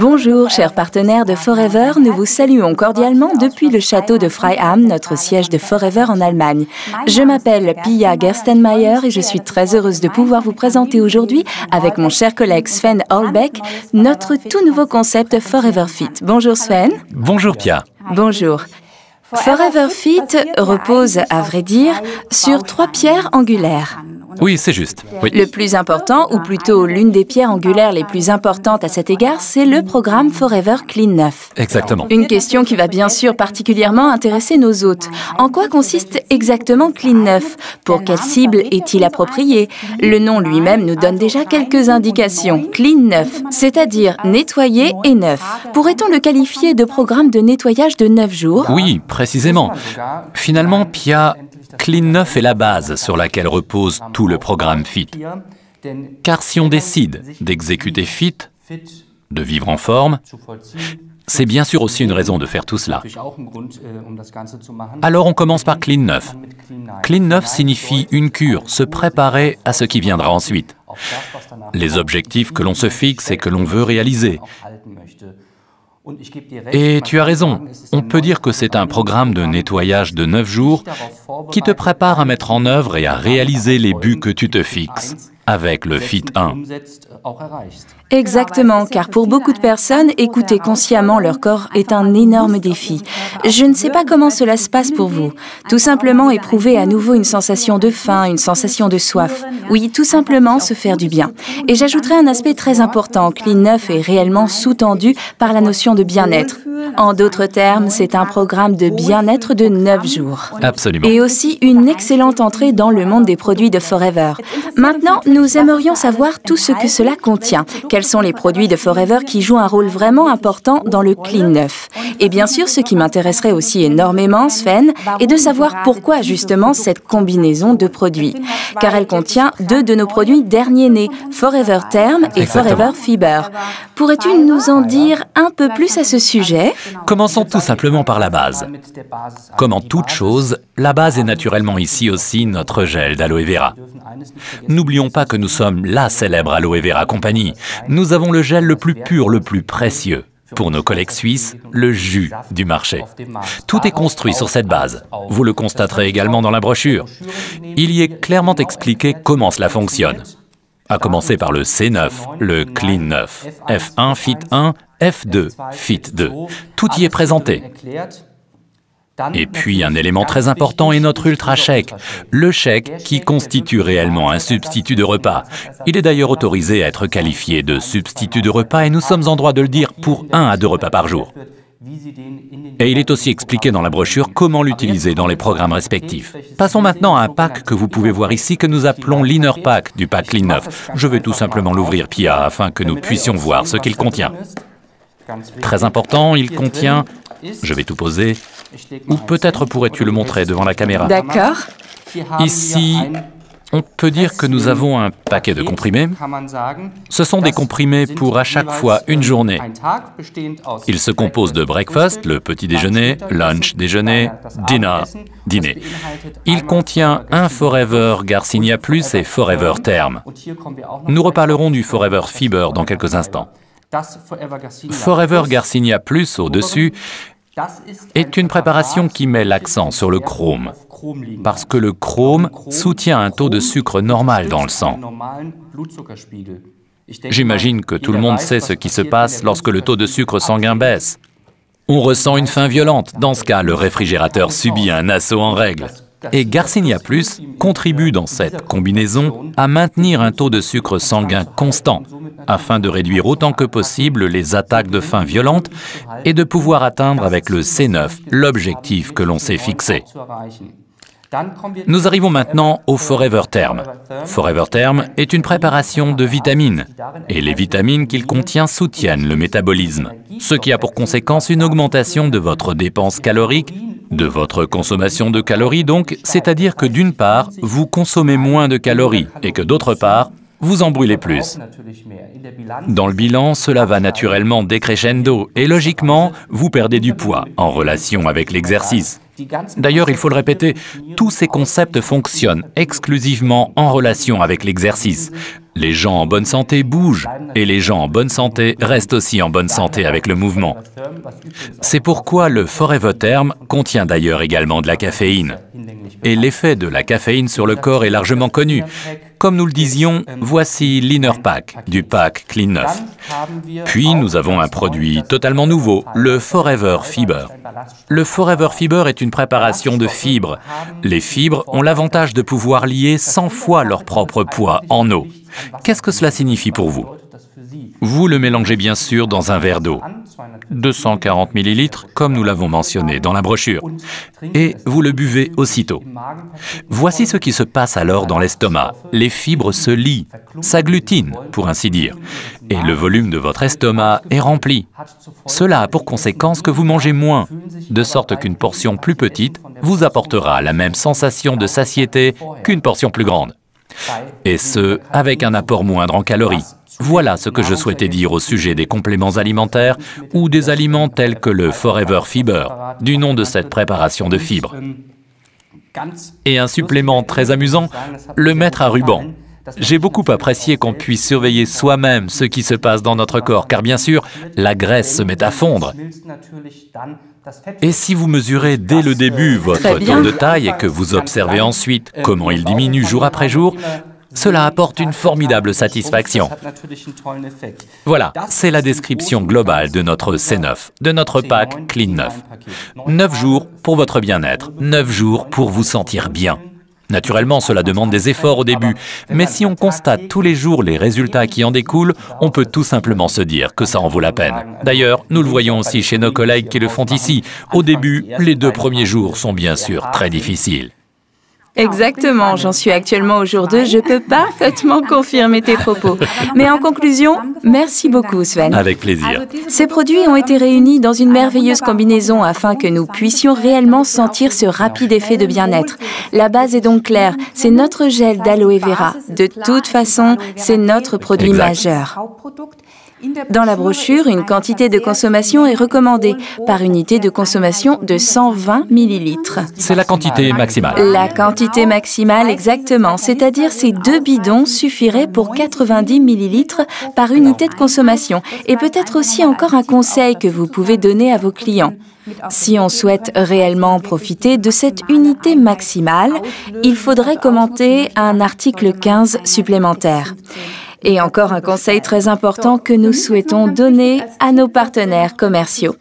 Bonjour, chers partenaires de Forever, nous vous saluons cordialement depuis le château de Freiham, notre siège de Forever en Allemagne. Je m'appelle Pia Gerstenmaier et je suis très heureuse de pouvoir vous présenter aujourd'hui, avec mon cher collègue Sven Holbeck, notre tout nouveau concept Forever Fit. Bonjour Sven. Bonjour Pia. Bonjour. Forever Fit repose, à vrai dire, sur 3 pierres angulaires. Oui, c'est juste. Oui. Le plus important, ou plutôt l'une des pierres angulaires les plus importantes à cet égard, c'est le programme Forever Clean 9. Exactement. Une question qui va bien sûr particulièrement intéresser nos hôtes. En quoi consiste exactement Clean 9? Pour quelle cible est-il approprié? Le nom lui-même nous donne déjà quelques indications. Clean 9, c'est-à-dire nettoyé et neuf. Pourrait-on le qualifier de programme de nettoyage de 9 jours? Oui, précisément. Finalement, Pia, Clean 9 est la base sur laquelle repose tout le programme FIT. Car si on décide d'exécuter FIT, de vivre en forme, c'est bien sûr aussi une raison de faire tout cela. Alors on commence par Clean 9. Clean 9 signifie une cure, se préparer à ce qui viendra ensuite. Les objectifs que l'on se fixe et que l'on veut réaliser. Et tu as raison, on peut dire que c'est un programme de nettoyage de 9 jours qui te prépare à mettre en œuvre et à réaliser les buts que tu te fixes avec le FIT 1. Exactement, car pour beaucoup de personnes, écouter consciemment leur corps est un énorme défi. Je ne sais pas comment cela se passe pour vous. Tout simplement éprouver à nouveau une sensation de faim, une sensation de soif. Oui, tout simplement se faire du bien. Et j'ajouterai un aspect très important. Clean 9 est réellement sous-tendu par la notion de bien-être. En d'autres termes, c'est un programme de bien-être de 9 jours. Absolument. Et aussi une excellente entrée dans le monde des produits de Forever. Maintenant, nous aimerions savoir tout ce que cela contient. Quels sont les produits de Forever qui jouent un rôle vraiment important dans le Clean 9? Et bien sûr, ce qui m'intéresserait aussi énormément, Sven, est de savoir pourquoi justement cette combinaison de produits. Car elle contient 2 de nos produits derniers nés, Forever Therm et Forever Fiber. Pourrais-tu nous en dire un peu plus à ce sujet? Commençons tout simplement par la base. Comme en toute chose, la base est naturellement ici aussi notre gel d'aloe vera. N'oublions pas que nous sommes la célèbre Aloe Vera Company. Nous avons le gel le plus pur, le plus précieux. Pour nos collègues suisses, le jus du marché. Tout est construit sur cette base. Vous le constaterez également dans la brochure. Il y est clairement expliqué comment cela fonctionne. À commencer par le C9, le Clean 9, F1 Fit 1, F2 Fit 2. Tout y est présenté. Et puis un élément très important est notre Ultra Shake, le shake qui constitue réellement un substitut de repas. Il est d'ailleurs autorisé à être qualifié de substitut de repas et nous sommes en droit de le dire pour 1 à 2 repas par jour. Et il est aussi expliqué dans la brochure comment l'utiliser dans les programmes respectifs. Passons maintenant à un pack que vous pouvez voir ici que nous appelons l'Inner Pack du pack Clean 9. Je vais tout simplement l'ouvrir, Pia, afin que nous puissions voir ce qu'il contient. Très important, il contient... Je vais tout poser. Ou peut-être pourrais-tu le montrer devant la caméra. D'accord. Ici, on peut dire que nous avons un paquet de comprimés. Ce sont des comprimés pour à chaque fois une journée. Ils se composent de breakfast, le petit déjeuner, lunch, déjeuner, dinner, dîner. Il contient un Forever Garcinia Plus et Forever Therm. Nous reparlerons du Forever Fiber dans quelques instants. Forever Garcinia Plus au-dessus est une préparation qui met l'accent sur le chrome, parce que le chrome soutient un taux de sucre normal dans le sang. J'imagine que tout le monde sait ce qui se passe lorsque le taux de sucre sanguin baisse. On ressent une faim violente. Dans ce cas, le réfrigérateur subit un assaut en règle. Et Garcinia Plus contribue dans cette combinaison à maintenir un taux de sucre sanguin constant, afin de réduire autant que possible les attaques de faim violentes et de pouvoir atteindre avec le C9 l'objectif que l'on s'est fixé. Nous arrivons maintenant au Forever Therm. Forever Therm est une préparation de vitamines, et les vitamines qu'il contient soutiennent le métabolisme, ce qui a pour conséquence une augmentation de votre dépense calorique, de votre consommation de calories donc, c'est-à-dire que d'une part, vous consommez moins de calories, et que d'autre part, vous en brûlez plus. Dans le bilan, cela va naturellement décrescendo et logiquement, vous perdez du poids en relation avec l'exercice. D'ailleurs, il faut le répéter, tous ces concepts fonctionnent exclusivement en relation avec l'exercice. Les gens en bonne santé bougent et les gens en bonne santé restent aussi en bonne santé avec le mouvement. C'est pourquoi le Forever Therm contient d'ailleurs également de la caféine. Et l'effet de la caféine sur le corps est largement connu. Comme nous le disions, voici l'Inner Pack du pack Clean 9. Puis nous avons un produit totalement nouveau, le Forever Fiber. Le Forever Fiber est une préparation de fibres. Les fibres ont l'avantage de pouvoir lier 100 fois leur propre poids en eau. Qu'est-ce que cela signifie pour vous? Vous le mélangez bien sûr dans un verre d'eau, 240 ml, comme nous l'avons mentionné dans la brochure, et vous le buvez aussitôt. Voici ce qui se passe alors dans l'estomac. Les fibres se lient, s'agglutinent, pour ainsi dire, et le volume de votre estomac est rempli. Cela a pour conséquence que vous mangez moins, de sorte qu'une portion plus petite vous apportera la même sensation de satiété qu'une portion plus grande. Et ce, avec un apport moindre en calories. Voilà ce que je souhaitais dire au sujet des compléments alimentaires ou des aliments tels que le Forever Fiber, du nom de cette préparation de fibres. Et un supplément très amusant, le mettre à ruban. J'ai beaucoup apprécié qu'on puisse surveiller soi-même ce qui se passe dans notre corps, car bien sûr, la graisse se met à fondre. Et si vous mesurez dès le début votre taux de taille et que vous observez ensuite comment il diminue jour après jour, cela apporte une formidable satisfaction. Voilà, c'est la description globale de notre C9, de notre pack Clean 9. 9 jours pour votre bien-être, 9 jours pour vous sentir bien. Naturellement, cela demande des efforts au début, mais si on constate tous les jours les résultats qui en découlent, on peut tout simplement se dire que ça en vaut la peine. D'ailleurs, nous le voyons aussi chez nos collègues qui le font ici. Au début, les 2 premiers jours sont bien sûr très difficiles. Exactement, j'en suis actuellement au jour 2, je peux parfaitement confirmer tes propos. Mais en conclusion, merci beaucoup Sven. Avec plaisir. Ces produits ont été réunis dans une merveilleuse combinaison afin que nous puissions réellement sentir ce rapide effet de bien-être. La base est donc claire, c'est notre gel d'aloe vera. De toute façon, c'est notre produit majeur. Dans la brochure, une quantité de consommation est recommandée par unité de consommation de 120 ml. C'est la quantité maximale. La quantité maximale, exactement. C'est-à-dire ces 2 bidons suffiraient pour 90 ml par unité de consommation. Et peut-être aussi encore un conseil que vous pouvez donner à vos clients. Si on souhaite réellement profiter de cette unité maximale, il faudrait commenter un article 15 supplémentaire. Et encore un conseil très important que nous souhaitons donner à nos partenaires commerciaux.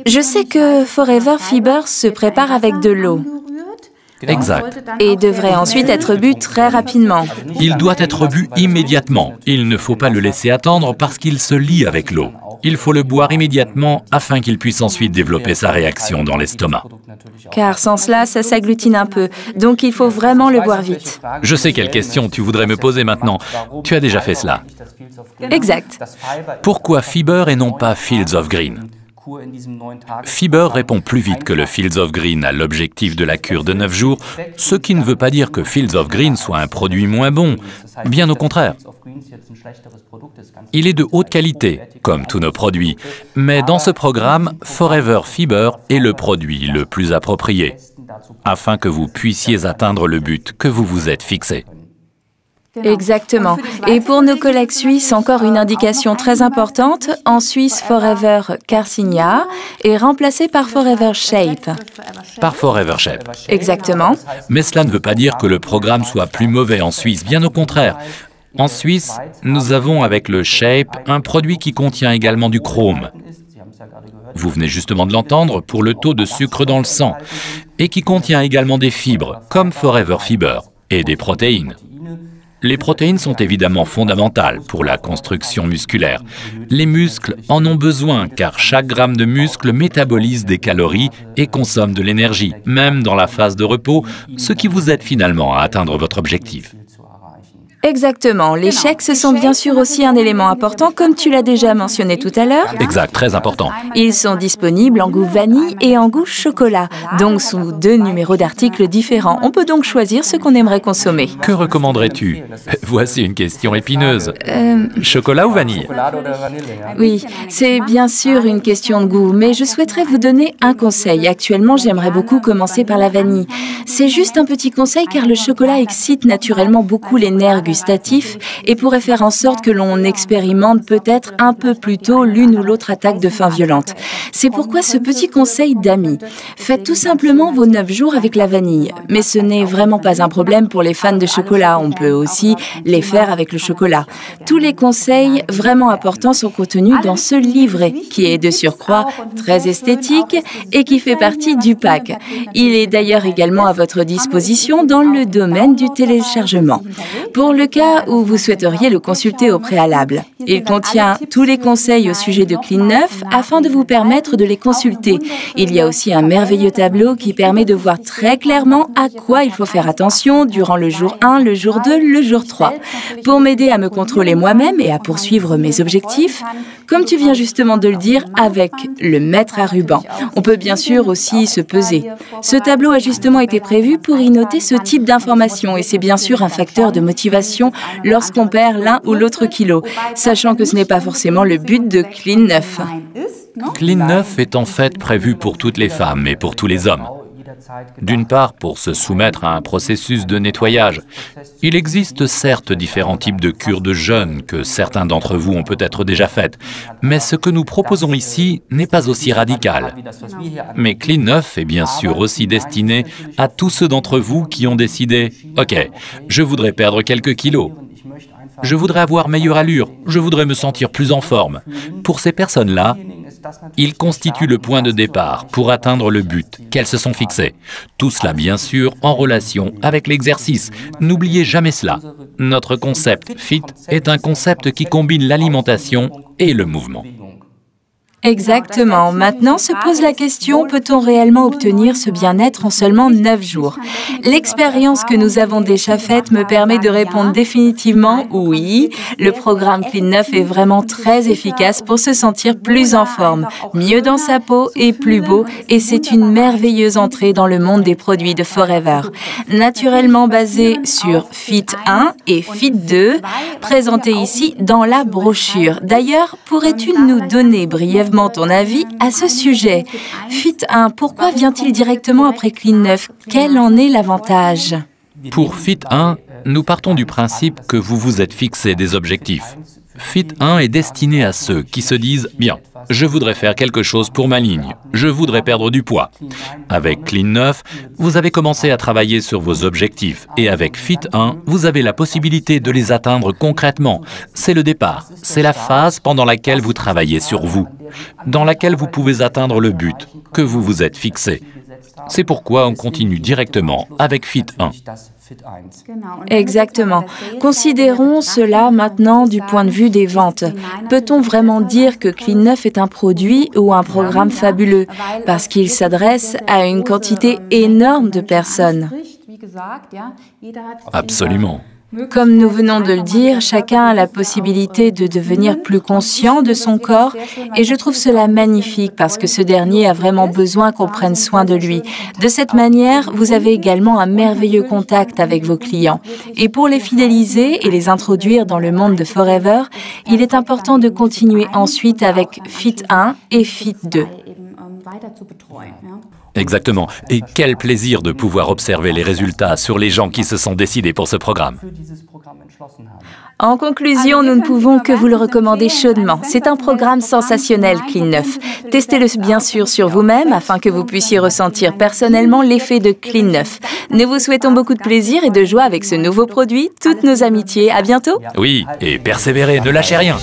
Je sais que Forever Fiber se prépare avec de l'eau. Exact. Et devrait ensuite être bu très rapidement. Il doit être bu immédiatement. Il ne faut pas le laisser attendre parce qu'il se lie avec l'eau. Il faut le boire immédiatement afin qu'il puisse ensuite développer sa réaction dans l'estomac. Car sans cela, ça s'agglutine un peu. Donc il faut vraiment le boire vite. Je sais quelle question tu voudrais me poser maintenant. Tu as déjà fait cela. Exact. Pourquoi Fiber et non pas Fields of Green? Fiber répond plus vite que le Fields of Green à l'objectif de la cure de 9 jours, ce qui ne veut pas dire que Fields of Green soit un produit moins bon, bien au contraire. Il est de haute qualité, comme tous nos produits, mais dans ce programme, Forever Fiber est le produit le plus approprié, afin que vous puissiez atteindre le but que vous vous êtes fixé. Exactement. Et pour nos collègues suisses, encore une indication très importante. En Suisse, Forever Carcinia est remplacé par Forever Shape. Par Forever Shape. Exactement. Mais cela ne veut pas dire que le programme soit plus mauvais en Suisse, bien au contraire. En Suisse, nous avons avec le Shape un produit qui contient également du chrome. Vous venez justement de l'entendre pour le taux de sucre dans le sang, et qui contient également des fibres, comme Forever Fiber, et des protéines. Les protéines sont évidemment fondamentales pour la construction musculaire. Les muscles en ont besoin car chaque gramme de muscle métabolise des calories et consomme de l'énergie, même dans la phase de repos, ce qui vous aide finalement à atteindre votre objectif. Exactement. Les shakes sont bien sûr aussi un élément important, comme tu l'as déjà mentionné tout à l'heure. Exact, très important. Ils sont disponibles en goût vanille et en goût chocolat, donc sous 2 numéros d'articles différents. On peut donc choisir ce qu'on aimerait consommer. Que recommanderais-tu? Voici une question épineuse. Chocolat ou vanille? Oui, c'est bien sûr une question de goût, mais je souhaiterais vous donner un conseil. Actuellement, j'aimerais beaucoup commencer par la vanille. C'est juste un petit conseil car le chocolat excite naturellement beaucoup les nerfs gustatifs et pourrait faire en sorte que l'on expérimente peut-être un peu plus tôt l'une ou l'autre attaque de faim violente. C'est pourquoi ce petit conseil d'amis. Faites tout simplement vos 9 jours avec la vanille. Mais ce n'est vraiment pas un problème pour les fans de chocolat. On peut aussi les faire avec le chocolat. Tous les conseils vraiment importants sont contenus dans ce livret qui est de surcroît très esthétique et qui fait partie du pack. Il est d'ailleurs également à votre disposition dans le domaine du téléchargement. Pour le cas où vous souhaiteriez le consulter au préalable. Il contient tous les conseils au sujet de Clean 9 afin de vous permettre de les consulter. Il y a aussi un merveilleux tableau qui permet de voir très clairement à quoi il faut faire attention durant le jour 1, le jour 2, le jour 3. Pour m'aider à me contrôler moi-même et à poursuivre mes objectifs, comme tu viens justement de le dire, avec le mètre à ruban. On peut bien sûr aussi se peser. Ce tableau a justement été prévu pour y noter ce type d'informations et c'est bien sûr un facteur de motivation lorsqu'on perd l'un ou l'autre kilo, sachant que ce n'est pas forcément le but de Clean 9. Clean 9 est en fait prévu pour toutes les femmes et pour tous les hommes. D'une part, pour se soumettre à un processus de nettoyage. Il existe certes différents types de cures de jeûne que certains d'entre vous ont peut-être déjà faites, mais ce que nous proposons ici n'est pas aussi radical. Mais Clean 9 est bien sûr aussi destiné à tous ceux d'entre vous qui ont décidé « Ok, je voudrais perdre quelques kilos. Je voudrais avoir meilleure allure, je voudrais me sentir plus en forme. » Pour ces personnes-là, il constitue le point de départ pour atteindre le but qu'elles se sont fixées. Tout cela, bien sûr, en relation avec l'exercice. N'oubliez jamais cela. Notre concept FIT est un concept qui combine l'alimentation et le mouvement. Exactement. Maintenant se pose la question, peut-on réellement obtenir ce bien-être en seulement 9 jours? L'expérience que nous avons déjà faite me permet de répondre définitivement oui. Le programme Clean 9 est vraiment très efficace pour se sentir plus en forme, mieux dans sa peau et plus beau, et c'est une merveilleuse entrée dans le monde des produits de Forever. Naturellement basé sur Fit 1 et Fit 2, présentés ici dans la brochure. D'ailleurs, pourrais-tu nous donner brièvement ton avis à ce sujet? Fit 1, pourquoi vient-il directement après Clean 9? Quel en est l'avantage? Pour Fit 1, nous partons du principe que vous vous êtes fixé des objectifs. Fit 1 est destiné à ceux qui se disent « Bien, je voudrais faire quelque chose pour ma ligne, je voudrais perdre du poids ». Avec Clean 9, vous avez commencé à travailler sur vos objectifs et avec Fit 1, vous avez la possibilité de les atteindre concrètement. C'est le départ, c'est la phase pendant laquelle vous travaillez sur vous, dans laquelle vous pouvez atteindre le but que vous vous êtes fixé. C'est pourquoi on continue directement avec Fit 1. Exactement. Considérons cela maintenant du point de vue des ventes. Peut-on vraiment dire que Clean 9 est un produit ou un programme fabuleux parce qu'il s'adresse à une quantité énorme de personnes? Absolument. Comme nous venons de le dire, chacun a la possibilité de devenir plus conscient de son corps et je trouve cela magnifique parce que ce dernier a vraiment besoin qu'on prenne soin de lui. De cette manière, vous avez également un merveilleux contact avec vos clients. Et pour les fidéliser et les introduire dans le monde de Forever, il est important de continuer ensuite avec Fit 1 et Fit 2. Exactement. Et quel plaisir de pouvoir observer les résultats sur les gens qui se sont décidés pour ce programme. En conclusion, nous ne pouvons que vous le recommander chaudement. C'est un programme sensationnel, Clean 9. Testez-le bien sûr sur vous-même afin que vous puissiez ressentir personnellement l'effet de Clean 9. Nous vous souhaitons beaucoup de plaisir et de joie avec ce nouveau produit. Toutes nos amitiés. À bientôt. Oui, et persévérez, ne lâchez rien.